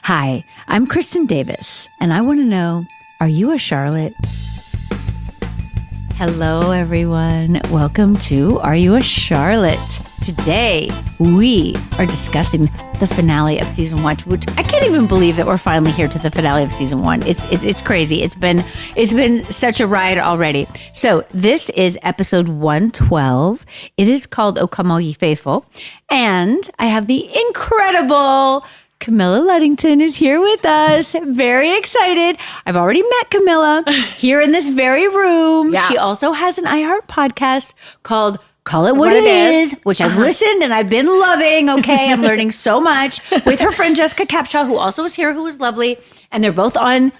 Hi, I'm Kristen Davis, and I want to know, are you a Charlotte? Hello, everyone. Welcome to Are You a Charlotte? Today, we are discussing the finale of season 1, which I can't even believe that we're finally here to the finale of season 1. It's crazy. It's been such a ride already. So this is episode 112. It is called O Come All Ye Faithful, and I have the incredible Camilla Luddington is here with us. Very excited. I've already met Camilla here in this very room. Yeah. She also has an iHeart podcast called Call It What It Is, which I've listened and I've been loving. Okay, I'm learning so much with her friend Jessica Capshaw, who also was here, who was lovely. And they're both on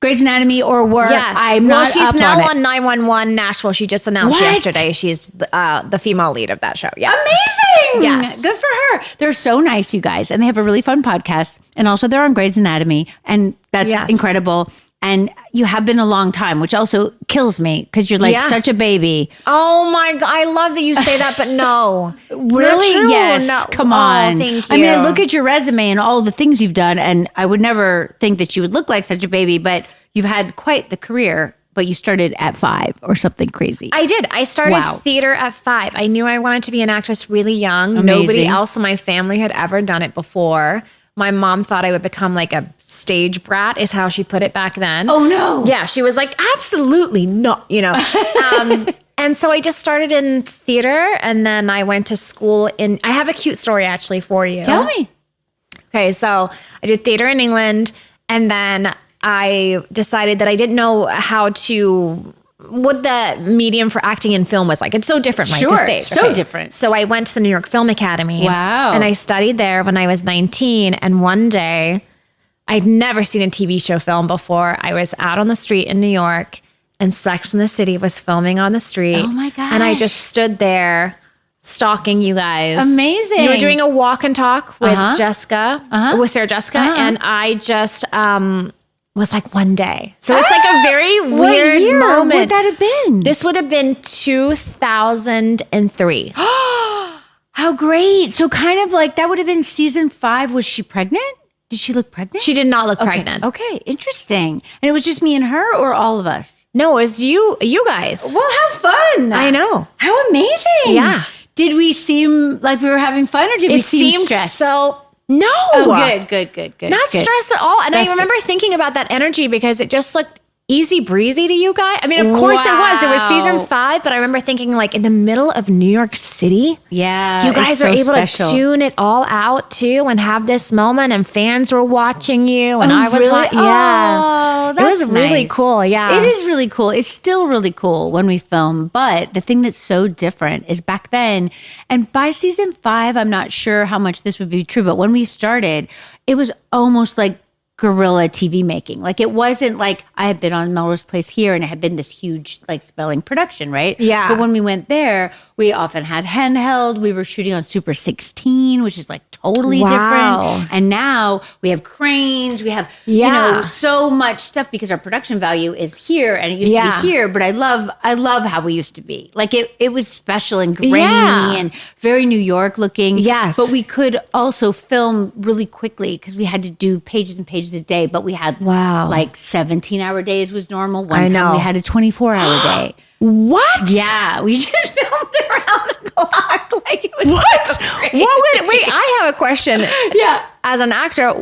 Grey's Anatomy or work. Yes. She's now on 911 Nashville. She just announced yesterday she's the female lead of that show. Yeah. Amazing. Yes. Good for her. They're so nice, you guys. And they have a really fun podcast. And also they're on Grey's Anatomy. And that's incredible. And you have been a long time, which also kills me because you're like such a baby. Oh my God. I love that you say that, but no. Really? Yes. No. Come on. Oh, thank you. I mean, I look at your resume and all the things you've done, and I would never think that you would look like such a baby, but you've had quite the career. But you started at 5 or something crazy. I did. I started theater at 5. I knew I wanted to be an actress really young. Amazing. Nobody else in my family had ever done it before. My mom thought I would become like a stage brat, is how she put it back then. Oh, no. Yeah, she was like, absolutely not, And so I just started in theater, and then I went to school I have a cute story actually for you. Tell me. Okay, so I did theater in England, and then I decided that I didn't know what the medium for acting in film was like. It's so different, to stage. So different. So I went to the New York Film Academy. Wow. And I studied there when I was 19. And one day, I'd never seen a TV show film before. I was out on the street in New York, and Sex and the City was filming on the street. Oh my gosh. And I just stood there stalking you guys. Amazing. You were doing a walk and talk with with Sarah Jessica. And I just was like one day. So it's like a very weird moment. What would that have been? This would have been 2003. How great. So kind of like that would have been season 5. Was she pregnant? Did she look pregnant? She did not look pregnant. Okay, interesting. And it was just me and her, or all of us? No, it was you guys. Well, how fun. I know. How amazing. Yeah. Did we seem like we were having fun, or did we seem stressed? So no. Oh, good. Not stressed at all. And I remember thinking about that energy because it just looked easy breezy to you guys. I mean, of course it was. It was season 5, but I remember thinking like in the middle of New York City. Yeah. You guys are able to tune it all out too and have this moment, and fans were watching you, and I was watching. Yeah. It was really cool. Yeah. It is really cool. It's still really cool when we film. But the thing that's so different is back then, and by season 5, I'm not sure how much this would be true, but when we started, it was almost like guerrilla TV making. Like it wasn't like I had been on Melrose Place here and it had been this huge like spelling production, right? Yeah. But when we went there, we often had handheld. We were shooting on Super 16, which is like totally different. And now we have cranes. We have so much stuff because our production value is here, and it used to be here. But I love how we used to be. Like it was special and grainy and very New York looking. Yes. But we could also film really quickly because we had to do pages and pages a day, but we had like 17-hour days was normal. One time we had a 24-hour day. What? Yeah, we just filmed around the clock. Like it was Wait, I have a question. Yeah. As an actor,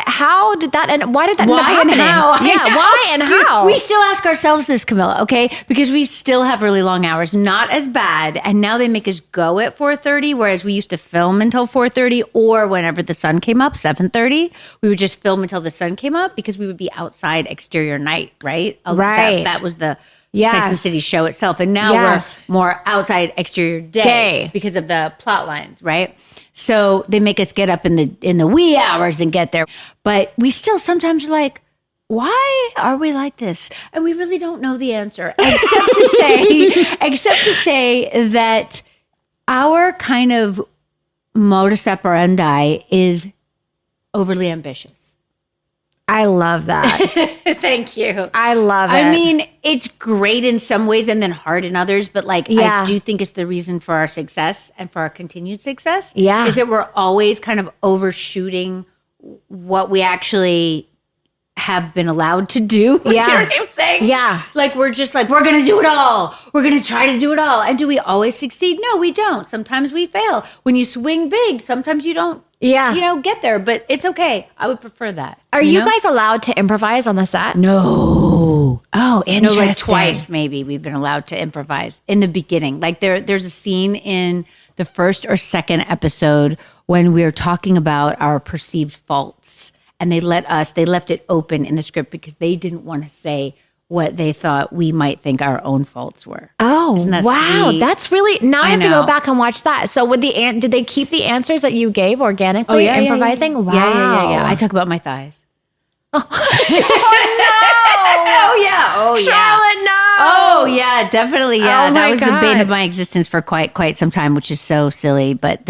how did that end? Why did that end up Why happening? and how? Why and how? We still ask ourselves this, Camilla, okay? Because we still have really long hours, not as bad. And now they make us go at 4:30, whereas we used to film until 4:30, or whenever the sun came up, 7:30. We would just film until the sun came up because we would be outside exterior night, right? Right. That was the Sex and the City show itself. And now we're more outside exterior day because of the plot lines, right? So they make us get up in the wee hours and get there. But we still sometimes are like, why are we like this? And we really don't know the answer, except to say that our kind of modus operandi is overly ambitious. I love that. Thank you. I love it. I mean, it's great in some ways and then hard in others, but like, I do think it's the reason for our success and for our continued success. Yeah. Is that we're always kind of overshooting what we actually have been allowed to do. Yeah. Do you know what I'm saying? Yeah. Like, we're just like, we're going to do it all. We're going to try to do it all. And do we always succeed? No, we don't. Sometimes we fail. When you swing big, sometimes you don't, get there. But it's okay. I would prefer that. Are you guys allowed to improvise on the set? No. Oh, interesting. No, like twice maybe we've been allowed to improvise in the beginning. Like there's a scene in the first or second episode when we're talking about our perceived faults. And they left it open in the script because they didn't want to say what they thought we might think our own faults were. Oh, wow. Sweet? That's really, now I have to know. go back and watch that. So did they keep the answers that you gave organically, improvising? Yeah. Wow. Yeah. I talk about my thighs. Oh, Oh, Charlotte, no. Oh, yeah, definitely. Yeah, Oh, that my was the God. bane of my existence for quite some time, which is so silly. But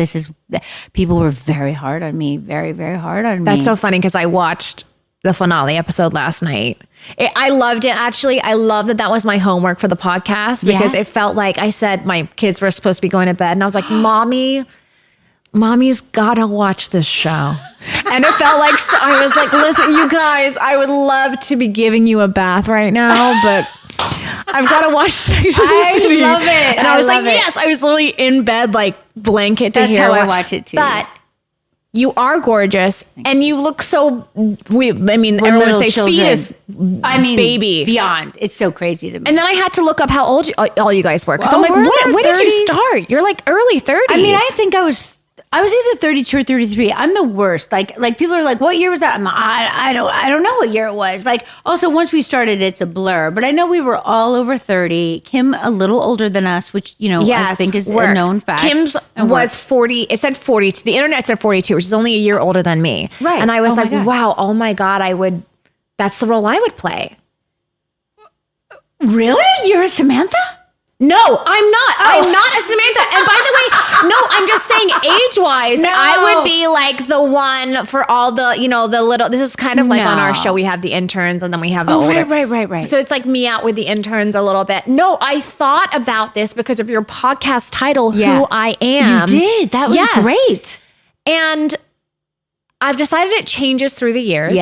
people were very hard on me, very, very hard on me. That's so funny because I watched the finale episode last night. I loved it, actually. I love that was my homework for the podcast because it felt like I said my kids were supposed to be going to bed and I was like, Mommy's gotta watch this show. And it felt like, I was like, listen, you guys, I would love to be giving you a bath right now, but I've got to watch Sex and the City. I love it. And I was like, yes, I was literally in bed, like blanket to That's hear. how I watch it too. But you are gorgeous and you look so, everyone would say children. fetus, baby. Beyond. It's so crazy to me. And then I had to look up how old all you guys were. Because I'm like, we're in our when did you 30s. start? You're like early 30s. I mean, I think I was either 32 or 33. I'm the worst. Like people are like, what year was that? I don't know what year it was. Like, also once we started, it's a blur, but I know we were all over 30. Kim, a little older than us, which, I think is a known fact. Kim's was 40. It said 42. The internet said 42, which is only a year older than me. Right. And I was Oh my like, God. wow, oh my God, that's the role I would play. Really? You're a Samantha? No, I'm not. I'm not a Samantha. And by the way, no, I'm just saying age-wise, No. I would be like the one for all the, the little, this is kind of like on our No. show, we have the interns and then we have the Oh, older. right. So it's like me out with the interns a little bit. No, I thought about this because of your podcast title, Yeah. Who I Am. You did. That was great. And I've decided it changes through the years.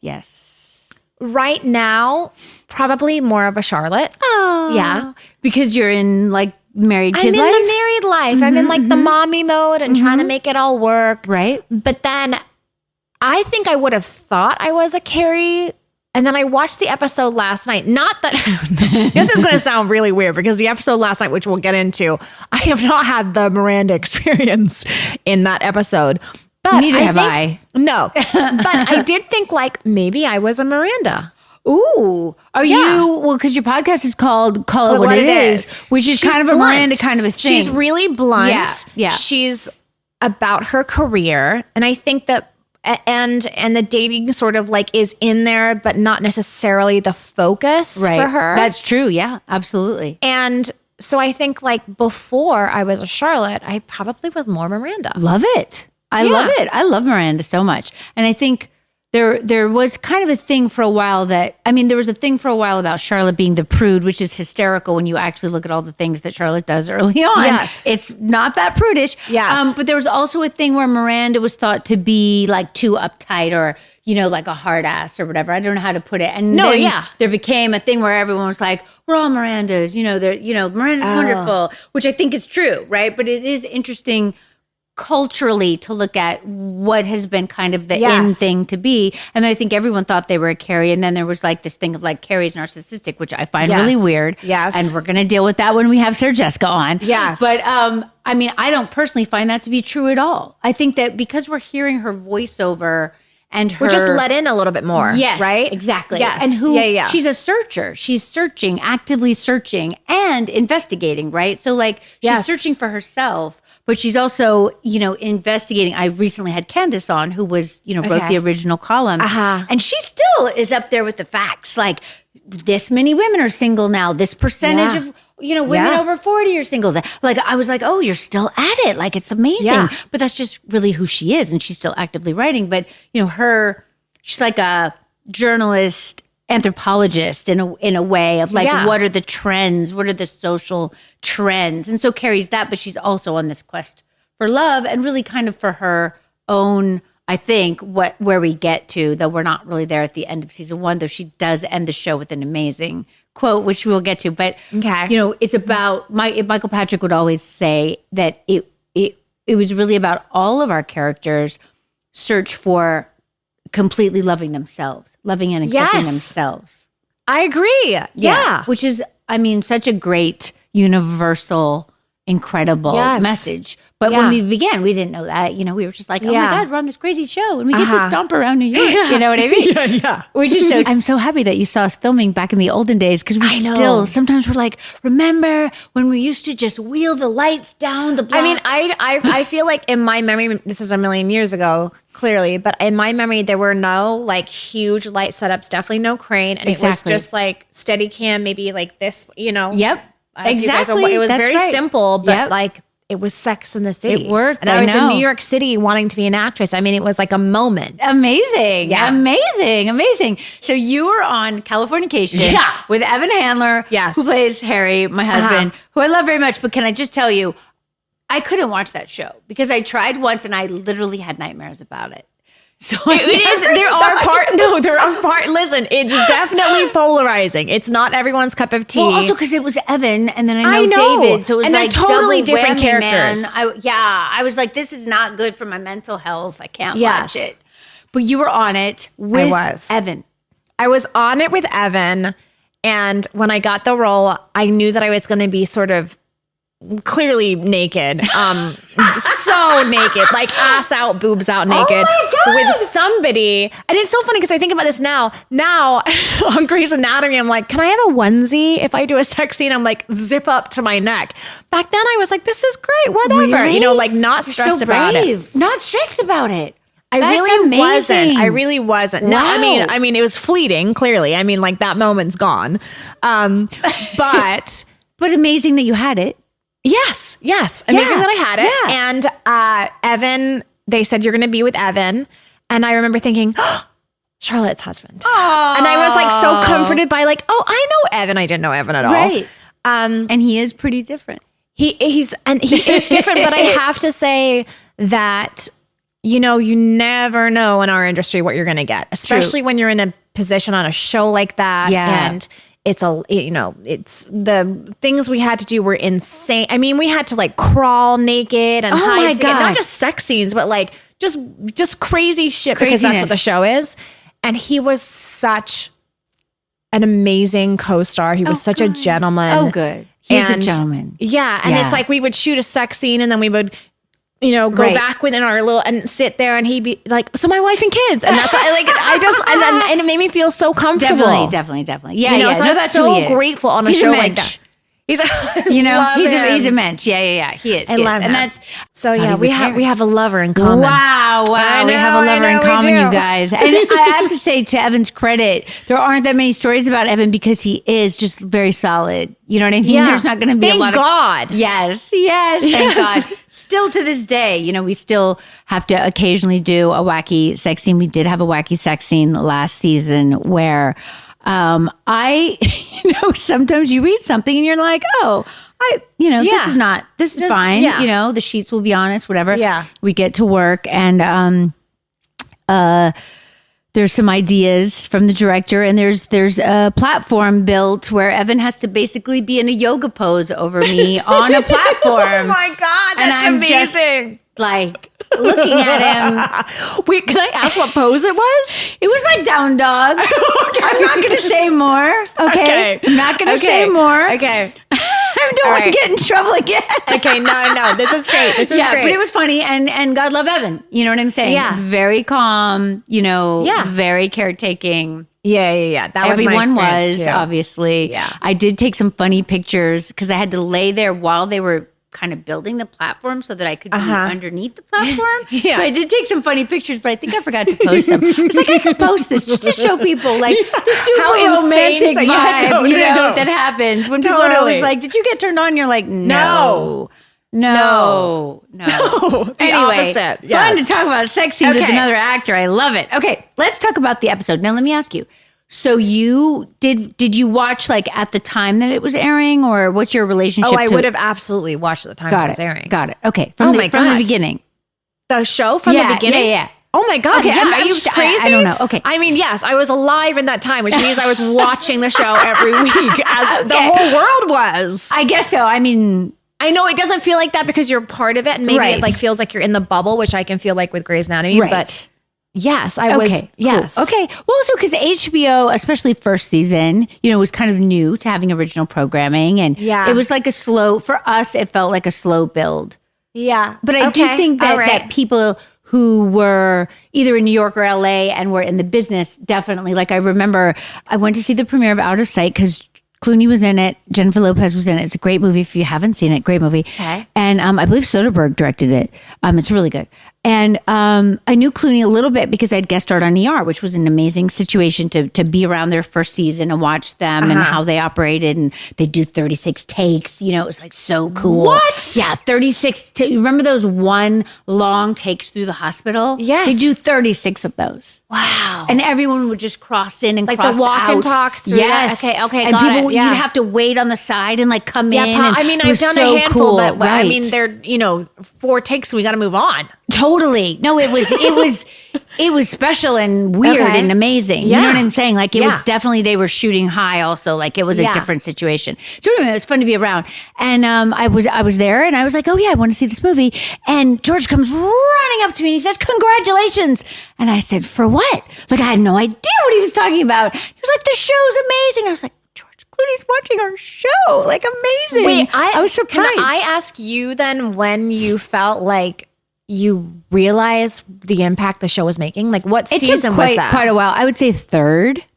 Yes. Right now, probably more of a Charlotte. Oh. Yeah. Because you're in like married I'm kid in life. the married life. I'm in like the mommy mode and trying to make it all work. Right. But then I think I would have thought I was a Carrie. And then I watched the episode last night. Not that this is going to sound really weird because the episode last night, which we'll get into, I have not had the Miranda experience in that episode. But Neither have I. No. But I did think like maybe I was a Miranda. Ooh, are Yeah. you? Well, because your podcast is called "Call It What It Is," which is She's kind of a blunt. Miranda kind of a thing. She's really blunt. Yeah. She's about her career, and I think that and the dating sort of like is in there, but not necessarily the focus for her. That's true. Yeah, absolutely. And so I think like before I was a Charlotte, I probably was more Miranda. Love it. I love it. I love Miranda so much, and I think. There was kind of a thing for a while there was a thing for a while about Charlotte being the prude, which is hysterical when you actually look at all the things that Charlotte does early on. Yes. It's not that prudish. Yes. But there was also a thing where Miranda was thought to be like too uptight or, like a hard ass or whatever. I don't know how to put it. And there became a thing where everyone was like, we're all Mirandas, Miranda's wonderful, which I think is true, right? But it is interesting culturally to look at what has been kind of the in thing to be. And then I think everyone thought they were a Carrie. And then there was like this thing of like Carrie's narcissistic, which I find really weird. Yes. And we're going to deal with that when we have Sarah Jessica on. Yes. But I don't personally find that to be true at all. I think that because we're hearing her voiceover and her... We're just let in a little bit more. Yes, right? Exactly. Yes. And she's a searcher. She's searching, actively searching and investigating, right? So like she's searching for herself, but she's also, investigating. I recently had Candace on who was, wrote the original column. And she still is up there with the facts. Like this many women are single now. This percentage of, women over 40 are single. Like I was like, oh, you're still at it. Like it's amazing. Yeah. But that's just really who she is. And she's still actively writing. But, she's like a journalist, anthropologist in a way of like, what are the trends? What are the social trends? And so Carrie's that, but she's also on this quest for love and really kind of for her own I think where we get to, though we're not really there at the end of season 1, though she does end the show with an amazing quote, which we'll get to. But, it's about, Michael Patrick would always say that it was really about all of our characters search for completely loving themselves, loving and accepting themselves. I agree. Yeah. Which is, such a great, universal, incredible message. But when we began, we didn't know that. We were just like, oh my God, we're on this crazy show and we get to stomp around New York. You know what I mean? Yeah. Which is I'm so happy that you saw us filming back in the olden days, because we sometimes we're like, remember when we used to just wheel the lights down the block? I feel like in my memory, this is a million years ago, clearly, but in my memory, there were no like huge light setups, definitely no crane. And it was just like steady cam, maybe like this, Yep. Exactly. It was very simple, but like, it was Sex in the City. It worked. And I was in New York City wanting to be an actress. It was like a moment. Amazing. Yeah. Amazing. So you were on Californication with Evan Handler, who plays Harry, my husband, who I love very much. But can I just tell you, I couldn't watch that show because I tried once and I literally had nightmares about it. So there are parts. Listen, it's definitely polarizing. It's not everyone's cup of tea. Well, also because it was Evan, and then I know David, so it was like totally different characters. I was like, this is not good for my mental health. I can't watch it. But you were on it with Evan. I was on it with Evan, and when I got the role, I knew that I was going to be sort of clearly naked, so naked, like ass out, boobs out, naked with somebody. And it's so funny because I think about this now on Grey's Anatomy, I'm like, can I have a onesie if I do a sex scene? I'm like, zip up to my neck. Back then I was like, this is great, whatever. Really? Like not stressed about it. Not stressed about it. I really wasn't. Wow. No, I mean, it was fleeting, clearly. Like that moment's gone. But amazing that you had it. Yes. Amazing that I had it. And Evan, they said, you're going to be with Evan. And I remember thinking, Charlotte's husband. Aww. And I was like so comforted by like, oh, I know Evan. I didn't know Evan at all. Right. And he is pretty different. He is different, but I have to say that, you never know in our industry what you're going to get, especially when you're in a position on a show like that. Yeah. And it's it's the things we had to do were insane. We had to like crawl naked and hide to get, not just sex scenes, but like just crazy shit because that's what the show is. And he was such an amazing co-star. He was such a gentleman. Oh, good. He's a gentleman. Yeah. And it's like we would shoot a sex scene and then we would go back within our little and sit there and he'd be like, so my wife and kids. And that's and it made me feel so comfortable. Definitely. Yeah. So I'm so grateful on a show like that. He's he's a mensch. Yeah. He is. I love him. And that's we have a lover in common. Wow. We have a lover in common, you guys. And I have to say, to Evan's credit, there aren't that many stories about Evan because he is just very solid. You know what I mean? Yeah. There's not going to be a lot of God. Yes, thank God. Still to this day, we still have to occasionally do a wacky sex scene. We did have a wacky sex scene last season where sometimes you read something and you're like, this is fine. Yeah. The sheets will be honest, whatever. Yeah. We get to work and there's some ideas from the director and there's a platform built where Evan has to basically be in a yoga pose over me on a platform. Oh my God, that's amazing. Just, like looking at him. Wait, can I ask what pose it was? It was like down dog. Okay. I'm not going to say more. Okay. I'm not going to say more. Okay. I don't want to get in trouble again. Okay. No. This is great. This is great. But it was funny. And God love Evan. You know what I'm saying? Yeah. Very calm, very caretaking. Yeah. That was Everyone my experience was, too. Obviously. Yeah. I did take some funny pictures because I had to lay there while they were kind of building the platform so that I could be underneath the platform. So I did take some funny pictures, but I think I forgot to post them. I was like, I could post this just to show people like the super romantic vibe, that happens when people are always like, did you get turned on? You're like, no. Anyway, opposite. Fun to talk about sex scenes with another actor. I love it. Okay, let's talk about the episode. Now, let me ask you. So you did you watch like at the time that it was airing, or what's your relationship? Oh, I would have absolutely watched at the time it was airing. Got it. Okay. From the beginning. The show from the beginning? Yeah. Oh my God. Okay, Are you crazy? I don't know. Okay. I mean, yes, I was alive in that time, which means I was watching the show every week as the whole world was. I guess so. I mean, I know it doesn't feel like that because you're part of it, and maybe it like feels like you're in the bubble, which I can feel like with Grey's Anatomy. Right. But yes, I was. Cool. Yes. Okay. Well, also because HBO, especially first season, was kind of new to having original programming, and it was like for us, it felt like a slow build. Yeah. But I do think that people who were either in New York or LA and were in the business, definitely. Like I remember I went to see the premiere of Out of Sight because Clooney was in it. Jennifer Lopez was in it. It's a great movie. If you haven't seen it, great movie. Okay. And I believe Soderbergh directed it. It's really good. And I knew Clooney a little bit because I'd guest starred on ER, which was an amazing situation to be around their first season and watch them and how they operated. And they do 36 takes. It was like so cool. What? Yeah, 36. Remember those one long takes through the hospital? Yes. They do 36 of those. Wow. And everyone would just cross in and like cross the walk out. and talk through Yes. that. Okay, and got people, it. Yeah. you'd have to wait on the side and like come in. And I mean, it I've was done so a handful, cool. but I Right. mean, they're 4 takes. We got to move on. Totally. No, it was special and weird and amazing. You know what I'm saying? Like it was definitely, they were shooting high also. Like it was a different situation. So anyway, it was fun to be around. And I was there and I was like, oh yeah, I want to see this movie. And George comes running up to me and he says, congratulations. And I said, for what? Like I had no idea what he was talking about. He was like, the show's amazing. I was like, George Clooney's watching our show. Like amazing. Wait, I was surprised. Can I ask you then when you felt like you realized the impact the show was making? Like what season was that? Quite a while. I would say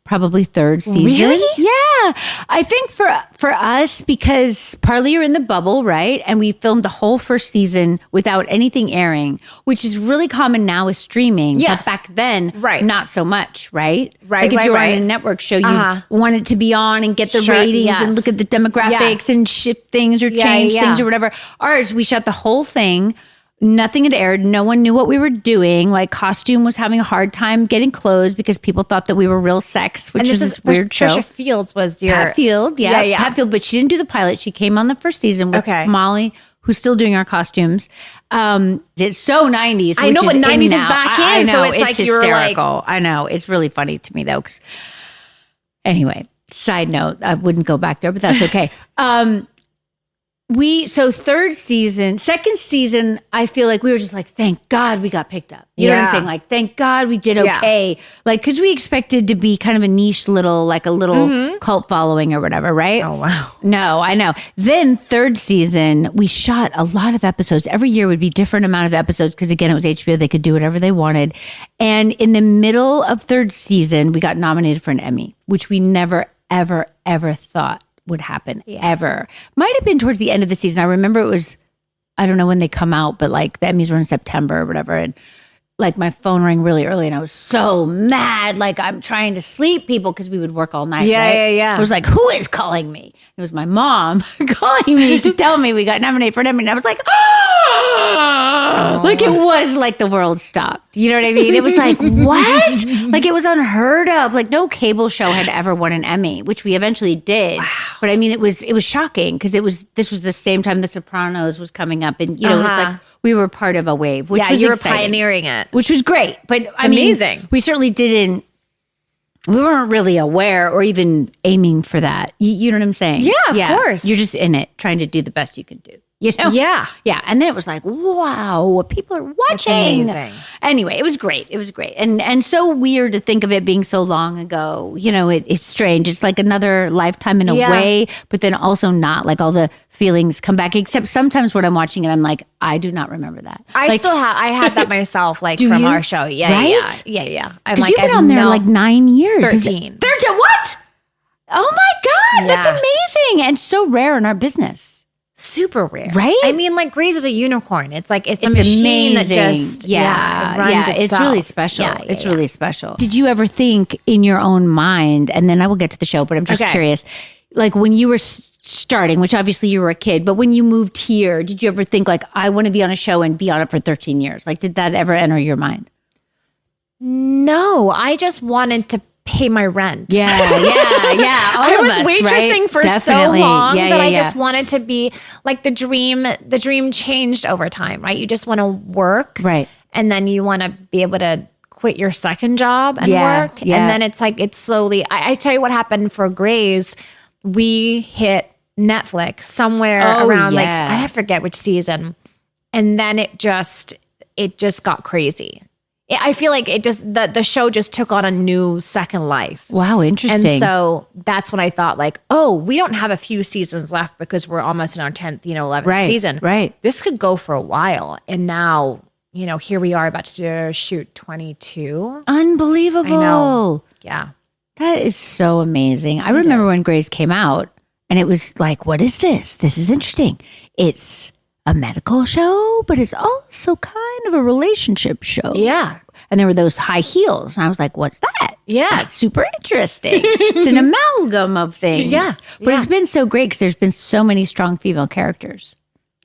probably third season. Really? Yeah. I think for us, because partly you're in the bubble, right? And we filmed the whole first season without anything airing, which is really common now with streaming. Yes. But back then, Right. not so much, right? Right, Like if you were right. on a network show, you want it to be on and get the Sure, ratings yes. and look at the demographics Yes. and shift things or Yeah, change yeah. things or whatever. Ours, we shot the whole thing. Nothing had aired. No one knew what we were doing. Like costume was having a hard time getting clothes because people thought that we were real sex, which was this weird show. Trisha Fields was your Pat Field, Yeah. Pat Field, but she didn't do the pilot. She came on the first season with Molly, who's still doing our costumes. It's so 90s. I know, which but 90s is now. back I in, know, so it's like you're like- hysterical. I know. It's really funny to me though. 'Cause anyway, side note, I wouldn't go back there, but that's okay. Second season, I feel like we were just like, thank God we got picked up. You know what I'm saying? Like, thank God we did okay. Like, because we expected to be kind of a niche little cult following or whatever, right? Oh, wow. No, I know. Then third season, we shot a lot of episodes. Every year would be different amount of episodes because again, it was HBO. They could do whatever they wanted. And in the middle of third season, we got nominated for an Emmy, which we never, ever, ever thought would happen ever. Might have been towards the end of the season. I remember it was, I don't know when they come out, but like the Emmys were in September or whatever. And like my phone rang really early and I was so mad. Like I'm trying to sleep people because we would work all night. Right? I was like, who is calling me? It was my mom calling me to tell me we got nominated for an Emmy. And I was like, like it was like the world stopped. You know what I mean? It was like, what? Like it was unheard of. Like no cable show had ever won an Emmy, which we eventually did. Wow. But I mean, it was shocking because this was the same time The Sopranos was coming up. And, it was like, we were part of a wave, which was you were exciting, pioneering it. which was great. But It's amazing. We certainly we weren't really aware or even aiming for that. You know what I'm saying? Yeah, of course. You're just in it, trying to do the best you can do. You know? Yeah. Yeah. And then it was like, wow, people are watching. It's amazing. Anyway, it was great. It was great. And so weird to think of it being so long ago. It's strange. It's like another lifetime in a way, but then also not. Like all the feelings come back, except sometimes when I'm watching it, I'm like, I do not remember that. I had that myself, like from our show. Yeah, right? yeah. I'm like, you've been on there like 9 years. 13. 13, what? Oh my God, that's amazing. And so rare in our business. Super rare. Right? I mean, like Grey's is a unicorn. It's like, it's a machine amazing. that just, it runs itself. It's really special. Yeah, it's really special. Did you ever think in your own mind, and then I will get to the show, but I'm just curious, like when you were starting, which obviously you were a kid, but when you moved here, did you ever think like, I want to be on a show and be on it for 13 years? Like, did that ever enter your mind? No, I just wanted to pay my rent. Yeah. I was waitressing for Definitely. so long that I yeah. just wanted to be like the dream changed over time, right? You just want to work. Right. and then you want to be able to quit your second job and work. Yeah. And then it's like, it's slowly, I tell you what happened for Grey's. We hit Netflix somewhere around like, I forget which season. And then it just got crazy. I feel like the show just took on a new second life. Wow, interesting. And so that's when I thought like, oh, we don't have a few seasons left because we're almost in our 10th, 11th season. Right. This could go for a while. And now, here we are about to shoot 22. Unbelievable. I know. Yeah. That is so amazing. I remember when Grey's came out and it was like, what is this? This is interesting. It's a medical show, but it's also kind of a relationship show. Yeah. And there were those high heels. And I was like, what's that? Yeah. That's super interesting. It's an amalgam of things. Yeah. But it's been so great because there's been so many strong female characters.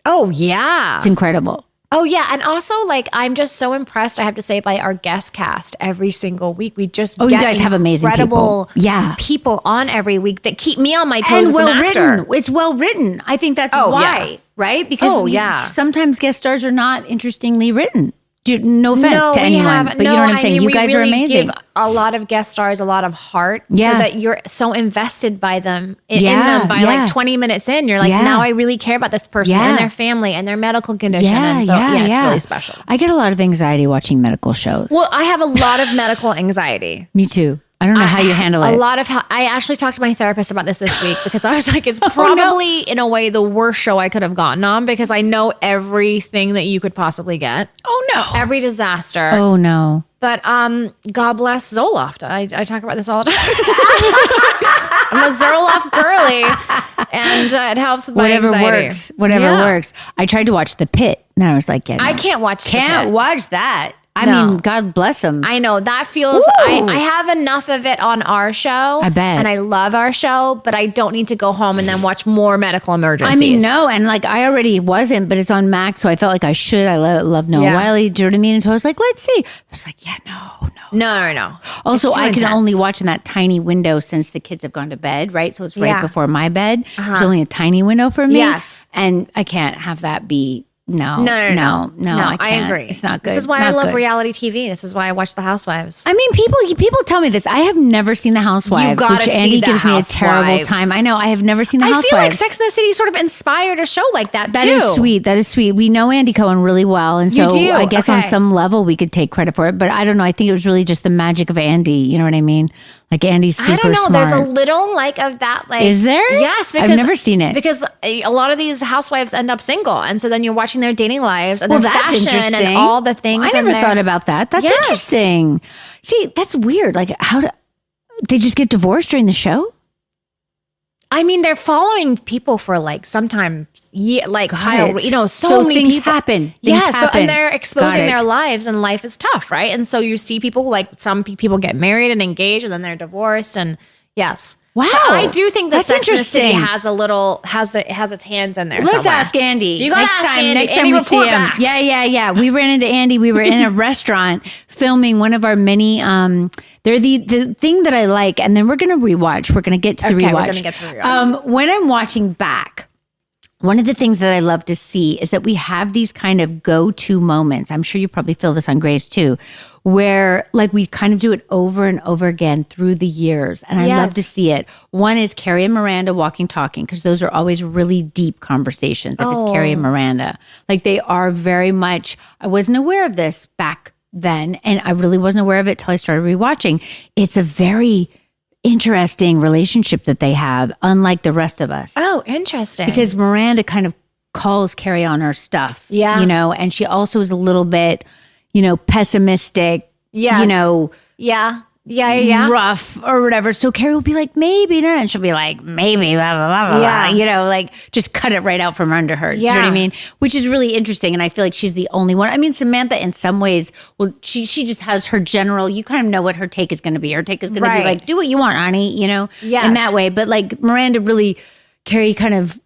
Oh, yeah. It's incredible. Oh, yeah. And also, like, I'm just so impressed, I have to say, by our guest cast every single week. We just you guys have amazing incredible people. people on every week that keep me on my toes And as an actor. written. It's well written. I think that's why, right? Because sometimes guest stars are not interestingly written. No offense to anyone, but you know what I'm saying? You guys are amazing. Give a lot of guest stars a lot of heart so that you're so invested by them in them by like 20 minutes in. You're like, now I really care about this person and their family and their medical condition. And so, it's really special. I get a lot of anxiety watching medical shows. Well, I have a lot of medical anxiety. Me too. I don't know how you handle it. I actually talked to my therapist about this week because I was like, it's probably in a way the worst show I could have gotten on because I know everything that you could possibly get. Oh no. Every disaster. Oh no. But God bless Zoloft. I talk about this all the time. I'm a Zoloft girly, and it helps with my anxiety. Whatever works. I tried to watch The Pit, and I was like, I can't watch. Can't watch that. I mean, God bless him. I know that feels. I have enough of it on our show. I bet, and I love our show, but I don't need to go home and then watch more medical emergencies. I mean, no, and like I already wasn't, but it's on Max, so I felt like I should. I love Noah Wiley. Do you know what I mean? And so I was like, let's see. I was like, no. Also, I can only watch in that tiny window since the kids have gone to bed, right? So it's right before my bed. It's only a tiny window for me. Yes, and I can't have that be. No, I agree. It's not good. This is why I love reality TV. This is why I watch The Housewives. I mean, people tell me this. I have never seen The Housewives. You gotta which see Andy The gives Housewives. me a terrible time. I know. I have never seen The Housewives. I feel like Sex and the City sort of inspired a show like that too. That is sweet. That is sweet. We know Andy Cohen really well, and so I guess on some level we could take credit for it. But I don't know. I think it was really just the magic of Andy. You know what I mean? Like Andy's super smart. I don't know. There's a little like of that. Like, is there? Yes, because I've never seen it. Because a lot of these housewives end up single, and so then you're watching their dating lives and their fashion interesting. and all the things. I never thought about that. That's interesting. See, that's weird. Like, they just get divorced during the show? I mean, they're following people for like sometimes, like so many things people happen. And they're exposing their lives, and life is tough, right? And so you see people like some people get married and engaged, and then they're divorced, and yes. Wow, but I do think the Sex and the City has its hands in there. Let's ask Andy. You gotta ask Andy. Next time we see him. Back. Yeah. We ran into Andy. We were in a restaurant filming one of our many. They're the thing that I like, and then we're gonna rewatch. We're gonna get to the rewatch. We're gonna get to the rewatch. When I'm watching back, one of the things that I love to see is that we have these kind of go-to moments. I'm sure you probably feel this on Grace too, where like we kind of do it over and over again through the years. And I love to see it. One is Carrie and Miranda walking, talking, because those are always really deep conversations if it's Carrie and Miranda. Like they are very much, I wasn't aware of this back then, and I really wasn't aware of it till I started rewatching. It's a very interesting relationship that they have, unlike the rest of us. Oh, interesting. Because Miranda kind of calls Carrie on her stuff. Yeah. And she also is a little bit, pessimistic. Yes. Rough or whatever. So Carrie will be like, maybe, no. And she'll be like, maybe, blah, blah, blah, blah. Like just cut it right out from under her. Yeah. Do you know what I mean? Which is really interesting. And I feel like she's the only one. I mean, Samantha in some ways, well, she just has her general, you kind of know what her take is going to be. Her take is going to be like, do what you want, honey, in that way. But like Miranda really, Carrie kind of,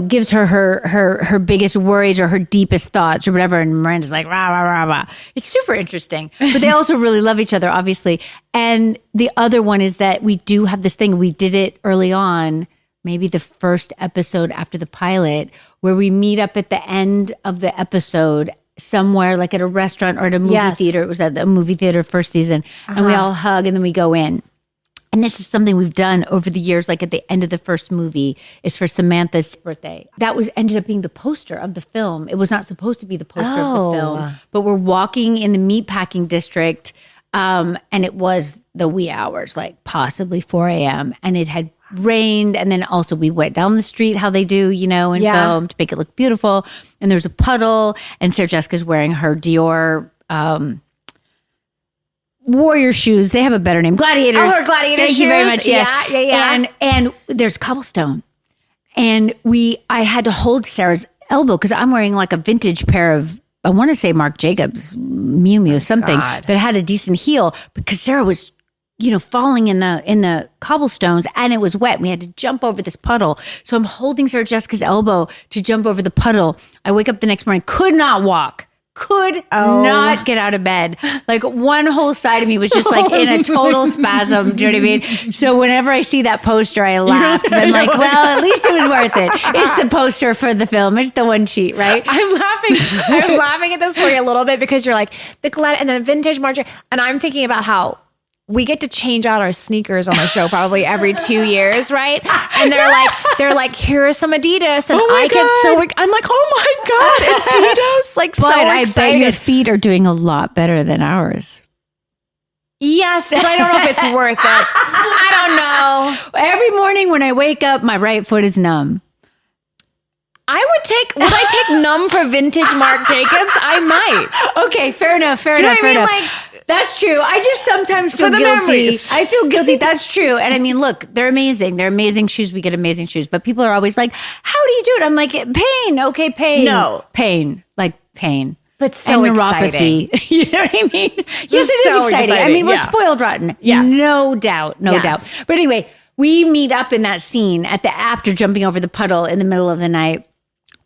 gives her biggest worries or her deepest thoughts or whatever. And Miranda's like, rah, rah, rah, rah. It's super interesting. But they also really love each other, obviously. And the other one is that we do have this thing. We did it early on, maybe the first episode after the pilot, where we meet up at the end of the episode somewhere like at a restaurant or at a movie theater. It was at the movie theater first season. And we all hug and then we go in. And this is something we've done over the years, like at the end of the first movie is for Samantha's birthday. That ended up being the poster of the film. It was not supposed to be the poster of the film, but we're walking in the meatpacking district. And it was the wee hours, like possibly 4 a.m. And it had rained. And then also we went down the street, how they do, in film to make it look beautiful. And there's a puddle and Sarah Jessica's wearing her Dior, warrior shoes. They have a better name. Gladiators. Oh, her gladiator shoes. Thank you very much. Yes. Yeah. And there's cobblestone. And I had to hold Sarah's elbow because I'm wearing like a vintage pair of, I want to say Marc Jacobs, Miu Miu, something, but it had a decent heel because Sarah was, falling in the cobblestones and it was wet. We had to jump over this puddle. So I'm holding Sarah Jessica's elbow to jump over the puddle. I wake up the next morning, could not walk. Could not get out of bed. Like one whole side of me was just like in a total spasm. Do you know what I mean? So whenever I see that poster, I laugh because I'm like, well, at least it was worth it. It's the poster for the film. It's the one sheet, right? I'm laughing at this story a little bit because you're like the glad and the vintage margin. And I'm thinking about how we get to change out our sneakers on the show probably every 2 years, right? And they're like, here are some Adidas, and I get I'm like, oh my god, Adidas! Like, but so I excited. bet your feet are doing a lot better than ours. Yes, but I don't know if it's worth it. I don't know. Every morning when I wake up, my right foot is numb. Would I take numb for vintage Marc Jacobs? I might. Okay, fair enough. Do you know what I mean? Like, that's true. I just sometimes feel guilty. Memories. I feel guilty. That's true. And I mean, look, they're amazing. They're amazing shoes. We get amazing shoes. But people are always like, how do you do it? I'm like, pain. Okay, pain. No. Pain. Like pain. But so and neuropathy. exciting. You know what I mean? Yes, it is exciting. I mean, we're spoiled rotten. Yes. No doubt. No doubt. But anyway, we meet up in that scene after jumping over the puddle in the middle of the night.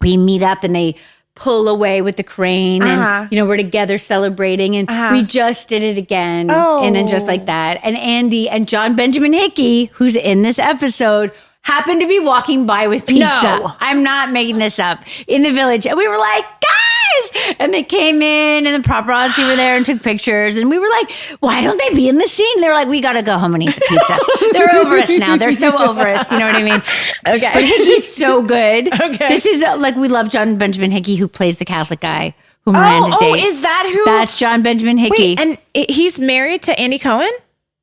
We meet up and they pull away with the crane and, we're together celebrating and we just did it again. And then just like that. And Andy and John Benjamin Hickey, who's in this episode, happened to be walking by with pizza. No. I'm not making this up. In the village. And we were like, guys! And they came in and the paparazzi were there and took pictures. And we were like, why don't they be in the scene? They're like, we got to go home and eat the pizza. They're over us now. They're so over us. You know what I mean? Okay. But Hickey's so good. Okay. This is we love John Benjamin Hickey, who plays the Catholic guy who Miranda dates. Is that who? That's John Benjamin Hickey. Wait, and he's married to Andy Cohen?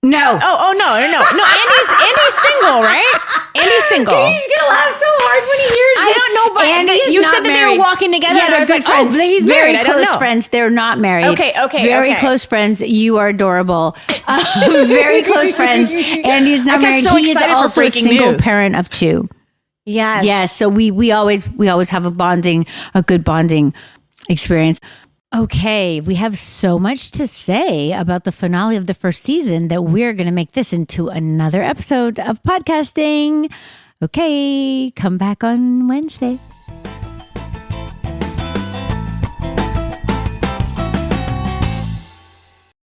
No. No. Andy's single, right? Andy's single. He's gonna laugh so hard when he hears this. I don't know, but Andy is you not said that married. they were walking together. Yeah, and they're I was good like, friends. he's very married. close friends. They're not married. Okay. Very close friends. You are adorable. Very close friends. Andy's not married. So he is also a single parent of 2. Yes. Yes. So we always have a good bonding experience. Okay, we have so much to say about the finale of the first season that we're going to make this into another episode of podcasting. Okay, come back on Wednesday.